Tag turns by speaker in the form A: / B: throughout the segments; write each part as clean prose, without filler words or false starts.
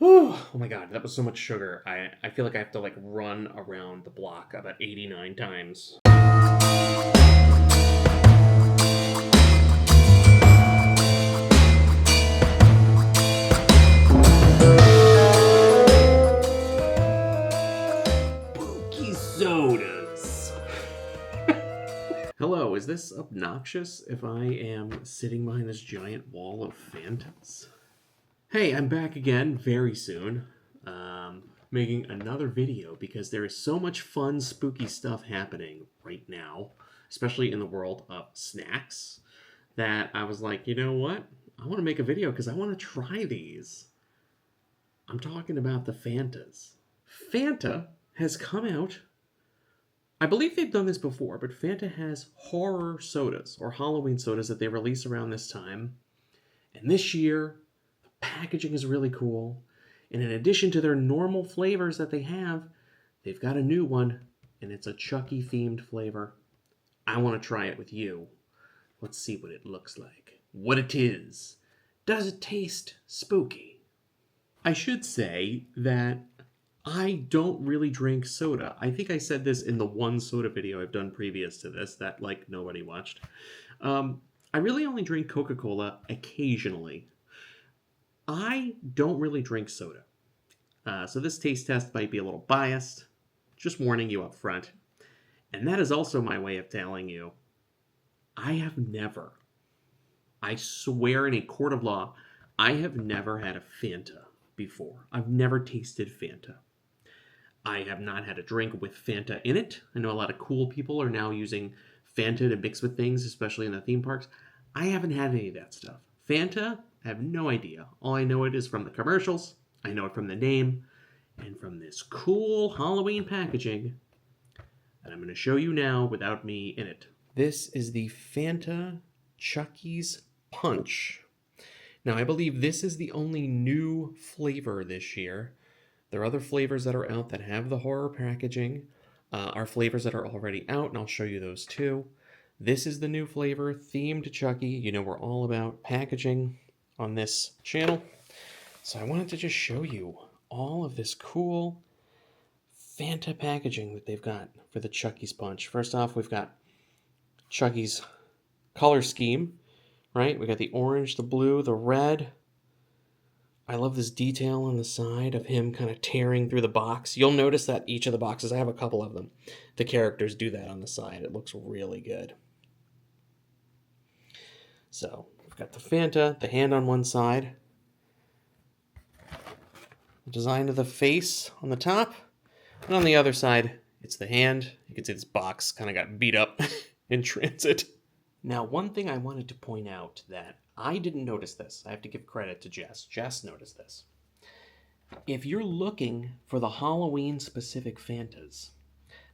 A: Oh my god, that was so much sugar. I feel like I have to like run around the block about 89 times. Spooky sodas. Hello, is this obnoxious if I am sitting behind this giant wall of Fantas? Hey, I'm back again very soon, making another video because there is so much fun, spooky stuff happening right now, especially in the world of snacks, that I was like, you know what? I want to make a video because I want to try these. I'm talking about the Fantas. Fanta has come out. I believe they've done this before, but Fanta has horror sodas or Halloween sodas that they release around this time. And this year, packaging is really cool, and in addition to their normal flavors that they have, they've got a new one, and it's a Chucky themed flavor. I want to try it with you. Let's see what it looks like, what it is. Does it taste spooky? I should say that I don't really drink soda. I think I said this in the one soda video I've done previous to this that like nobody watched. I really only drink Coca-Cola occasionally. I don't really drink soda. So this taste test might be a little biased. Just warning you up front. And that is also my way of telling you, I have never, I swear in a court of law, I have never had a Fanta before. I've never tasted Fanta. I have not had a drink with Fanta in it. I know a lot of cool people are now using Fanta to mix with things, especially in the theme parks. I haven't had any of that stuff. Fanta, I have no idea. All I know it is from the commercials, I know it from the name, and from this cool Halloween packaging that I'm going to show you now without me in it. This is the Fanta Chucky's Punch. Now, I believe this is the only new flavor this year. There are other flavors that are out that have the horror packaging. Are flavors that are already out, and I'll show you those too. This is the new flavor, themed Chucky. You know we're all about packaging on this channel. So I wanted to just show you all of this cool Fanta packaging that they've got for the Chucky's Punch. First off, we've got Chucky's color scheme, right? We got the orange, the blue, the red. I love this detail on the side of him kind of tearing through the box. You'll notice that each of the boxes, I have a couple of them, the characters do that on the side. It looks really good. So we've got the Fanta, the hand on one side, the design of the face on the top, and on the other side, it's the hand. You can see this box kind of got beat up in transit. Now, one thing I wanted to point out that I didn't notice this. I have to give credit to Jess. Jess noticed this. If you're looking for the Halloween-specific Fantas,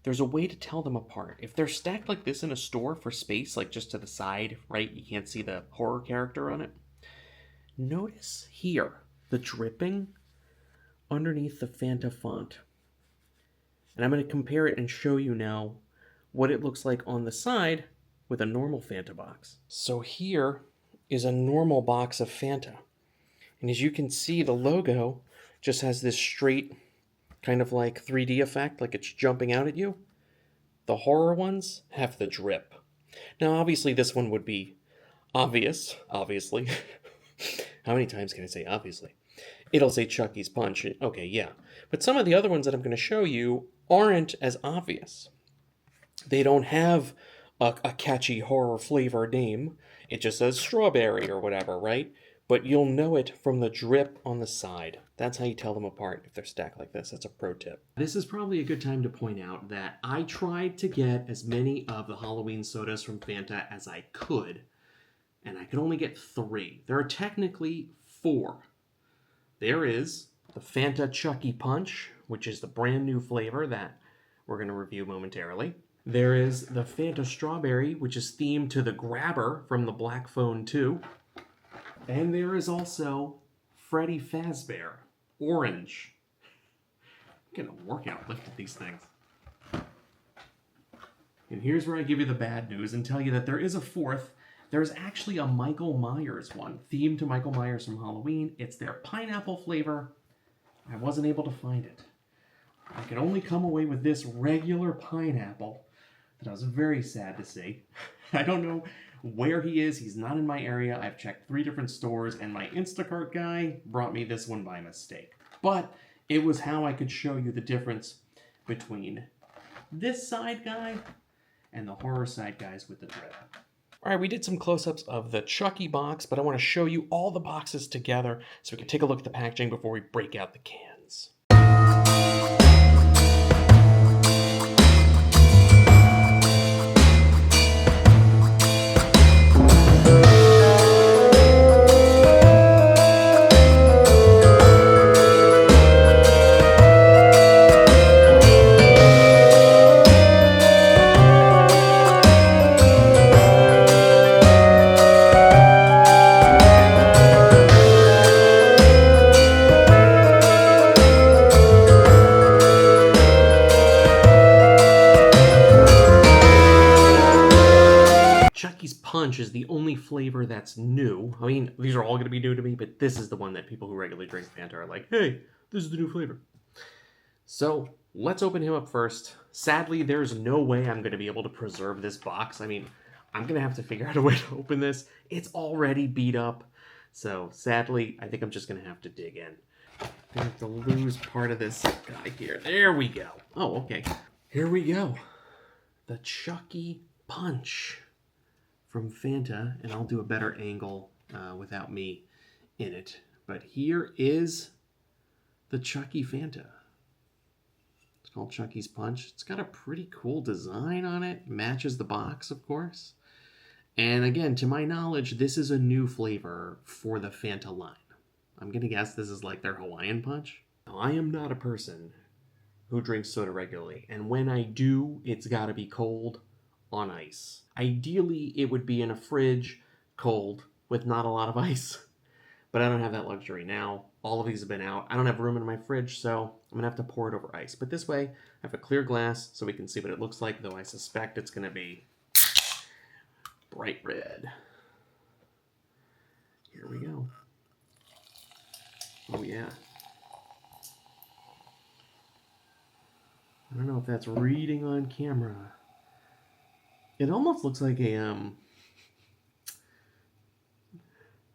A: there's a way to tell them apart. If they're stacked like this in a store for space, like just to the side, right? You can't see the horror character on it. Notice here, the dripping underneath the Fanta font. And I'm going to compare it and show you now what it looks like on the side with a normal Fanta box. So here is a normal box of Fanta. And as you can see, the logo just has this straight kind of like 3D effect, like it's jumping out at you. The horror ones have the drip. Now, obviously, this one would be obvious, obviously. How many times can I say obviously? It'll say Chucky's Punch. Okay, yeah. But some of the other ones that I'm going to show you aren't as obvious. They don't have a catchy horror flavor name. It just says strawberry or whatever, right? But you'll know it from the drip on the side. That's how you tell them apart if they're stacked like this. That's a pro tip. This is probably a good time to point out that I tried to get as many of the Halloween sodas from Fanta as I could, and I could only get 3. There are technically 4. There is the Fanta Chucky Punch, which is the brand new flavor that we're going to review momentarily. There is the Fanta Strawberry, which is themed to the Grabber from the Black Phone 2. And there is also Freddy Fazbear, Orange. I'm getting a workout lift at these things. And here's where I give you the bad news and tell you that there is a 4th. There's actually a Michael Myers one, themed to Michael Myers from Halloween. It's their pineapple flavor. I wasn't able to find it. I could only come away with this regular pineapple that I was very sad to see. I don't know where he is. He's not in my area. I've checked 3 different stores, and my Instacart guy brought me this one by mistake. But it was how I could show you the difference between this side guy and the horror side guys with the dread. All right, we did some close-ups of the Chucky box, but I want to show you all the boxes together so we can take a look at the packaging before we break out the cans. Chucky's Punch is the only flavor that's new. I mean, these are all going to be new to me, but this is the one that people who regularly drink Fanta are like, hey, this is the new flavor. So let's open him up first. Sadly, there's no way I'm going to be able to preserve this box. I mean, I'm going to have to figure out a way to open this. It's already beat up. So sadly, I think I'm just going to have to dig in. I have to lose part of this guy here. There we go. Oh, okay. Here we go. The Chucky Punch from Fanta, and I'll do a better angle without me in it. But here is the Chucky Fanta. It's called Chucky's Punch. It's got a pretty cool design on it. Matches the box, of course. And again, to my knowledge, this is a new flavor for the Fanta line. I'm going to guess this is like their Hawaiian Punch. Now, I am not a person who drinks soda regularly, and when I do, it's got to be cold on ice. Ideally, it would be in a fridge, cold, with not a lot of ice. But I don't have that luxury now. All of these have been out. I don't have room in my fridge, so I'm going to have to pour it over ice. But this way, I have a clear glass so we can see what it looks like, though I suspect it's going to be bright red. Here we go. Oh, yeah. I don't know if that's reading on camera. It almost looks like a,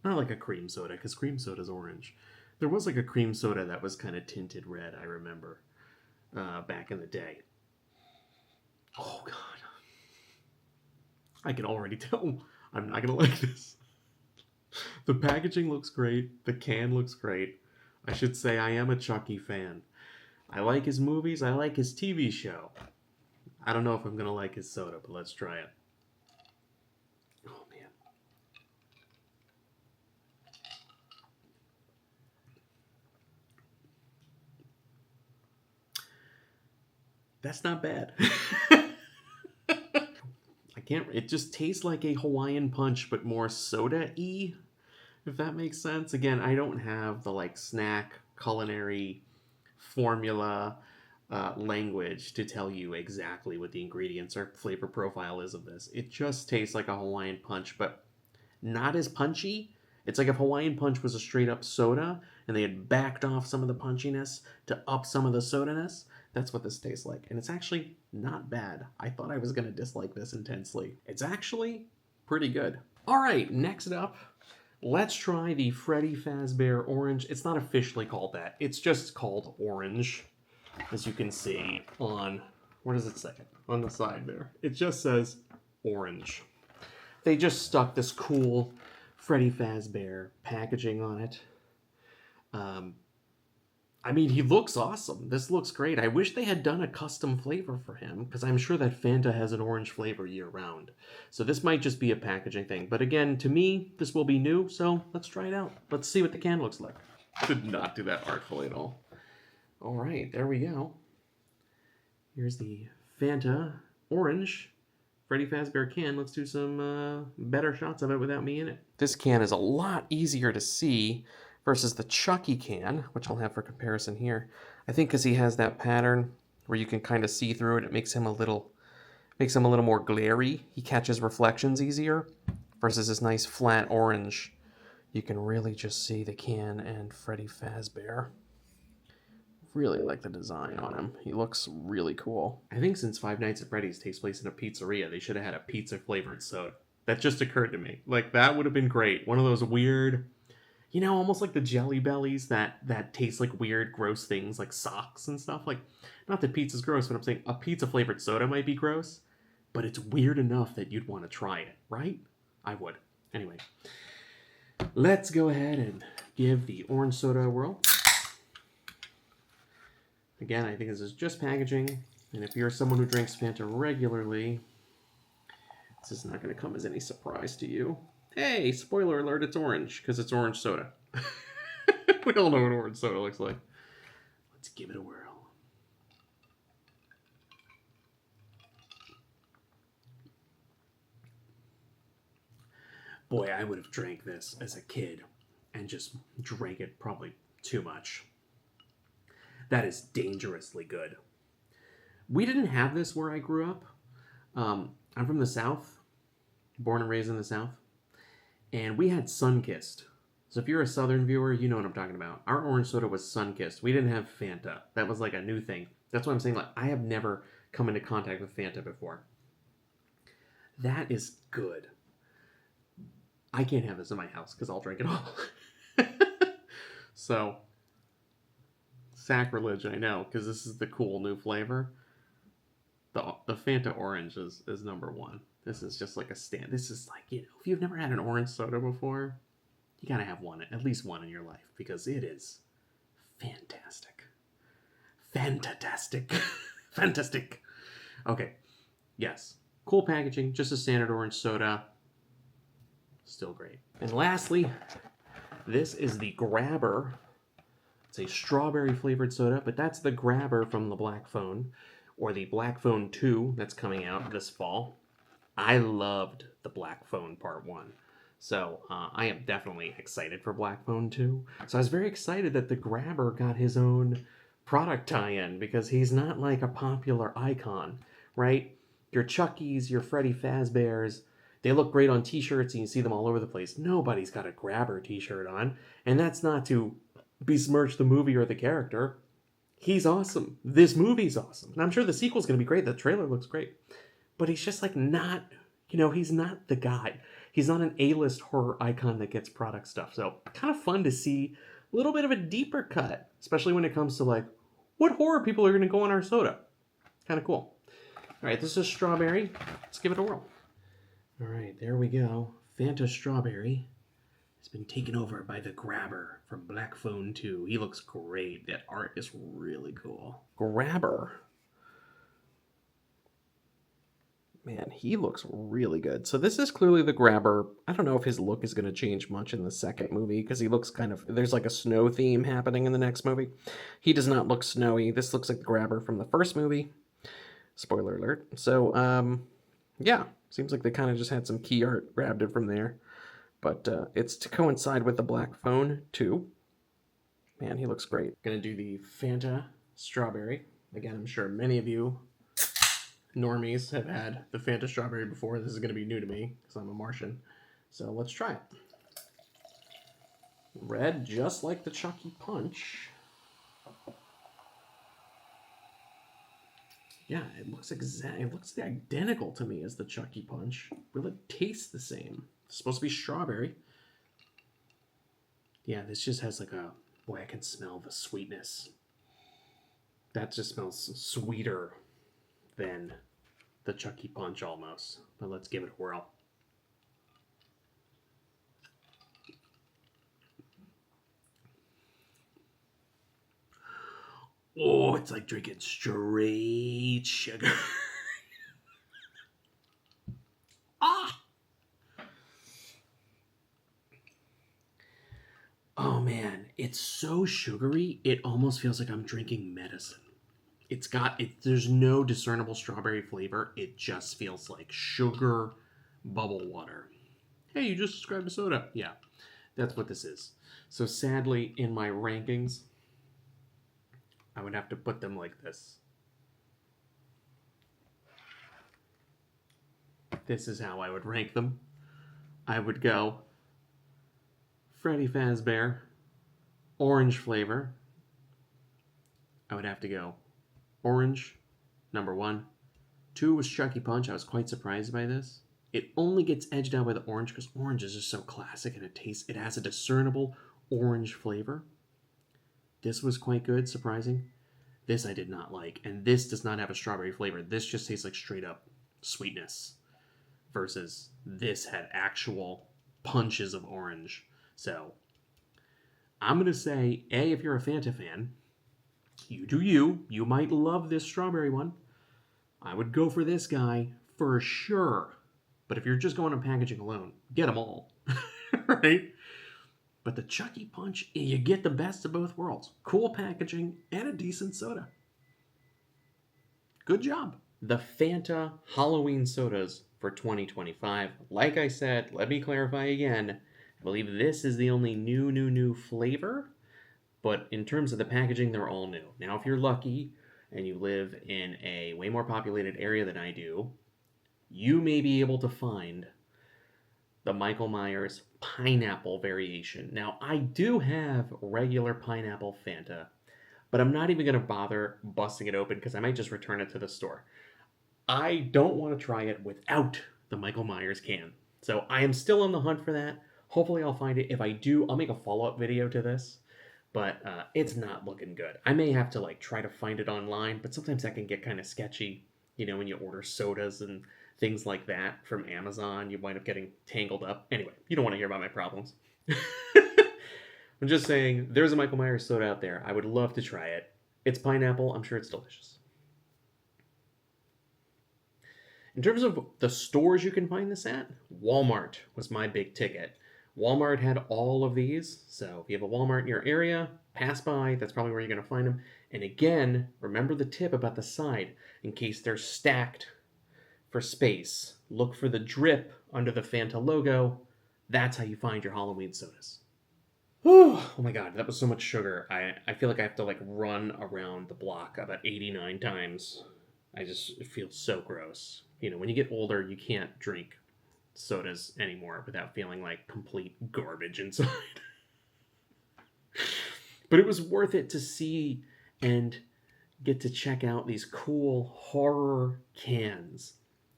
A: not like a cream soda, because cream soda's orange. There was like a cream soda that was kind of tinted red, I remember, back in the day. Oh, God. I can already tell I'm not going to like this. The packaging looks great. The can looks great. I should say I am a Chucky fan. I like his movies. I like his TV show. I don't know if I'm going to like his soda, but let's try it. Oh, man. That's not bad. It just tastes like a Hawaiian Punch, but more soda-y, if that makes sense. Again, I don't have the, like, snack, culinary formula language to tell you exactly what the ingredients or flavor profile is of this. It just tastes like a Hawaiian Punch, but not as punchy. It's like if Hawaiian Punch was a straight-up soda, and they had backed off some of the punchiness to up some of the soda-ness. That's what this tastes like. And it's actually not bad. I thought I was going to dislike this intensely. It's actually pretty good. All right, next up, let's try the Freddy Fazbear Orange. It's not officially called that. It's just called Orange, as you can see on, what does it say? On the side there. It just says Orange. They just stuck this cool Freddy Fazbear packaging on it. I mean, he looks awesome. This looks great. I wish they had done a custom flavor for him, because I'm sure that Fanta has an orange flavor year-round. So this might just be a packaging thing. But again, to me, this will be new, so let's try it out. Let's see what the can looks like. Did not do that artfully at all. All right, there we go. Here's the Fanta Orange Freddy Fazbear can. Let's do some better shots of it without me in it. This can is a lot easier to see versus the Chucky can, which I'll have for comparison here. I think because he has that pattern where you can kind of see through it, it makes him a little more glary. He catches reflections easier versus this nice flat orange. You can really just see the can and Freddy Fazbear.
B: Really like the design on him. He looks really cool.
A: I think since Five Nights at Freddy's takes place in a pizzeria, they should have had a pizza flavored soda. That just occurred to me. Like, that would have been great. One of those weird, almost like the Jelly Bellies that taste like weird, gross things, like socks and stuff. Like, not that pizza's gross, but I'm saying a pizza flavored soda might be gross, but it's weird enough that you'd want to try it, right? I would. Anyway, let's go ahead and give the orange soda a whirl. Again, I think this is just packaging, and if you're someone who drinks Fanta regularly, this is not going to come as any surprise to you. Hey, spoiler alert, it's orange, because it's orange soda. We all know what orange soda looks like. Let's give it a whirl. Boy, I would have drank this as a kid, and just drank it probably too much. That is dangerously good. We didn't have this where I grew up. I'm from the South, born and raised in the South, and we had Sunkissed. So if you're a Southern viewer, you know what I'm talking about. Our orange soda was Sunkissed. We didn't have Fanta. That was like a new thing. That's why I'm saying, like, I have never come into contact with Fanta before. That is good. I can't have this in my house because I'll drink it all. So, sacrilege, I know, because this is the cool new flavor. The Fanta orange is number one. This is just like a stand. This is like, if you've never had an orange soda before, you gotta have one, at least one in your life, because it is fantastic. Fantastic. Fantastic. Okay. Yes. Cool packaging, just a standard orange soda. Still great. And lastly, this is the Grabber. It's a strawberry flavored soda, but that's the Grabber from the Black Phone, or the Black Phone 2 that's coming out this fall. I loved the Black Phone Part 1. So I am definitely excited for Black Phone 2. So I was very excited that the Grabber got his own product tie-in, because he's not like a popular icon, right? Your Chuckies, your Freddy Fazbears, they look great on t-shirts and you see them all over the place. Nobody's got a Grabber t-shirt on. And that's not to besmirch the movie or the character. He's awesome. This movie's awesome. And I'm sure the sequel's going to be great. The trailer looks great. But he's just like not, he's not the guy. He's not an A-list horror icon that gets product stuff. So kind of fun to see a little bit of a deeper cut, especially when it comes to like, what horror people are going to go on our soda. Kind of cool. All right, this is strawberry. Let's give it a whirl. All right, there we go. Fanta Strawberry has been taken over by the Grabber from Black Phone 2. He looks great. That art is really cool.
B: Grabber. Man, he looks really good. So this is clearly the Grabber. I don't know if his look is going to change much in the second movie, because he looks kind of... There's like a snow theme happening in the next movie. He does not look snowy. This looks like the Grabber from the first movie. Spoiler alert. So, yeah. Seems like they kind of just had some key art, grabbed it from there. But it's to coincide with the Black Phone 2. Man, he looks great.
A: Gonna do the Fanta Strawberry. Again, I'm sure many of you normies have had the Fanta Strawberry before. This is gonna be new to me, because I'm a Martian. So let's try it. Red, just like the Chucky Punch. Yeah, it looks identical to me as the Chucky Punch. Will it taste the same? It's supposed to be strawberry. Yeah, this just has like a... Boy, I can smell the sweetness. That just smells sweeter than the Chucky Punch almost. But let's give it a whirl. Oh, it's like drinking straight sugar. Ah! Oh man, it's so sugary, it almost feels like I'm drinking medicine. There's no discernible strawberry flavor. It just feels like sugar bubble water. Hey, you just described a soda. Yeah, that's what this is. So sadly, in my rankings, I would have to put them like this. This is how I would rank them. I would go Freddy Fazbear, orange flavor. I would have to go orange, number 1. 2 was Chucky Punch. I was quite surprised by this. It only gets edged out by the orange because orange is just so classic and it has a discernible orange flavor. This was quite good, surprising. This I did not like, and this does not have a strawberry flavor. This just tastes like straight up sweetness versus this had actual punches of orange. So I'm going to say, A, if you're a Fanta fan, you do you. You might love this strawberry one. I would go for this guy for sure. But if you're just going on packaging alone, get them all. Right? But the Chucky Punch, you get the best of both worlds. Cool packaging and a decent soda. Good job. The Fanta Halloween sodas for 2025. Like I said, let me clarify again. I believe this is the only new flavor. But in terms of the packaging, they're all new. Now, if you're lucky and you live in a way more populated area than I do, you may be able to find the Michael Myers pineapple variation. Now, I do have regular pineapple Fanta, but I'm not even going to bother busting it open because I might just return it to the store. I don't want to try it without the Michael Myers can. So I am still on the hunt for that. Hopefully I'll find it. If I do, I'll make a follow-up video to this. But it's not looking good. I may have to try to find it online, but sometimes that can get kind of sketchy. You know, when you order sodas and things like that from Amazon, you wind up getting tangled up. Anyway, you don't want to hear about my problems. I'm just saying, there's a Michael Myers soda out there. I would love to try it. It's pineapple. I'm sure it's delicious. In terms of the stores you can find this at, Walmart was my big ticket. Walmart had all of these, so if you have a Walmart in your area, pass by, that's probably where you're going to find them. And again, remember the tip about the side, in case they're stacked for space. Look for the drip under the Fanta logo. That's how you find your Halloween sodas. Oh my god, that was so much sugar. I feel like I have to run around the block about 89 times. It feels so gross. You know, when you get older, you can't drink sodas anymore without feeling like complete garbage inside. But it was worth it to see and get to check out these cool horror cans.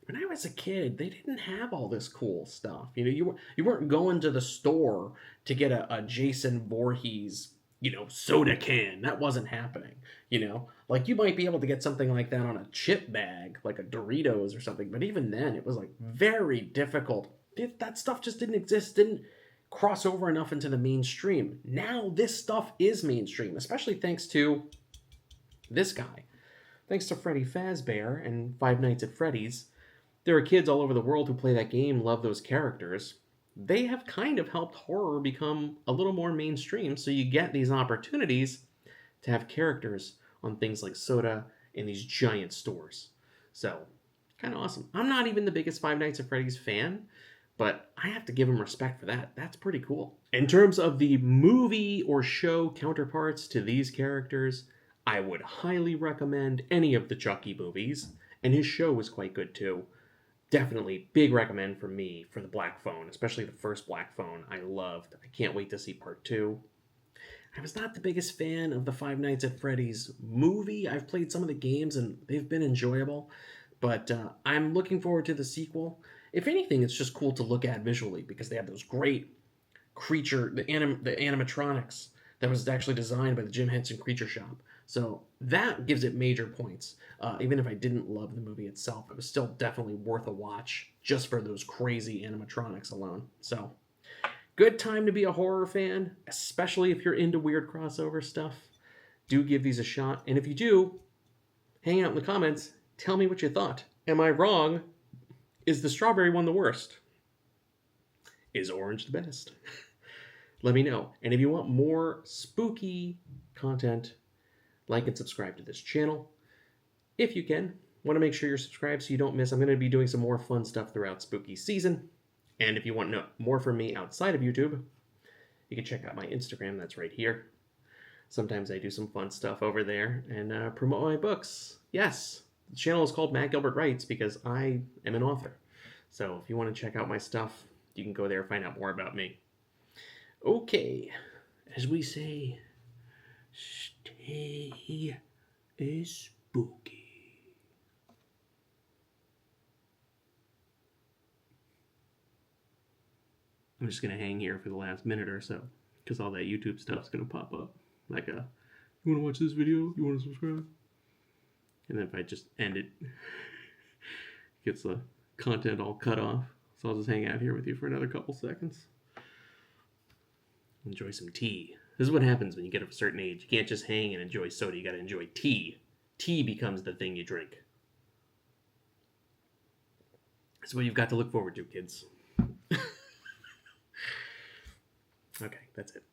A: When I was a kid, they didn't have all this cool stuff. You know, you weren't going to the store to get a Jason Voorhees, soda can. That wasn't happening. You might be able to get something like that on a chip bag, like a Doritos or something. But even then, it was very difficult. That stuff just didn't exist, didn't cross over enough into the mainstream. Now this stuff is mainstream, especially thanks to this guy. Thanks to Freddy Fazbear and Five Nights at Freddy's. There are kids all over the world who play that game, love those characters. They have kind of helped horror become a little more mainstream, so you get these opportunities to have characters on things like soda in these giant stores. So, kind of awesome. I'm not even the biggest Five Nights at Freddy's fan, but I have to give them respect for that. That's pretty cool. In terms of the movie or show counterparts to these characters, I would highly recommend any of the Chucky movies, and his show was quite good too. Definitely big recommend for me for the Black Phone, especially the first Black Phone I loved. I can't wait to see part 2. I was not the biggest fan of the Five Nights at Freddy's movie. I've played some of the games and they've been enjoyable, but I'm looking forward to the sequel. If anything, it's just cool to look at visually because they have those great the animatronics that was actually designed by the Jim Henson Creature Shop. So that gives it major points. Even if I didn't love the movie itself, it was still definitely worth a watch just for those crazy animatronics alone. So, good time to be a horror fan, especially if you're into weird crossover stuff. Do give these a shot. And if you do, hang out in the comments. Tell me what you thought. Am I wrong? Is the strawberry one the worst? Is orange the best? Let me know. And if you want more spooky content, like and subscribe to this channel. If you can, want to make sure you're subscribed so you don't miss. I'm going to be doing some more fun stuff throughout spooky season. And if you want to know more from me outside of YouTube, you can check out my Instagram. That's right here. Sometimes I do some fun stuff over there and promote my books. Yes, the channel is called Matt Gilbert Writes because I am an author. So if you want to check out my stuff, you can go there and find out more about me. Okay, as we say, stay spooky. I'm just gonna hang here for the last minute or so, because all that YouTube stuff's gonna pop up. Like you wanna watch this video? You wanna subscribe? And then if I just end it, gets the content all cut off. So I'll just hang out here with you for another couple seconds. Enjoy some tea. This is what happens when you get of a certain age. You can't just hang and enjoy soda. You gotta enjoy tea. Tea becomes the thing you drink. That's what you've got to look forward to, kids. Okay, that's it.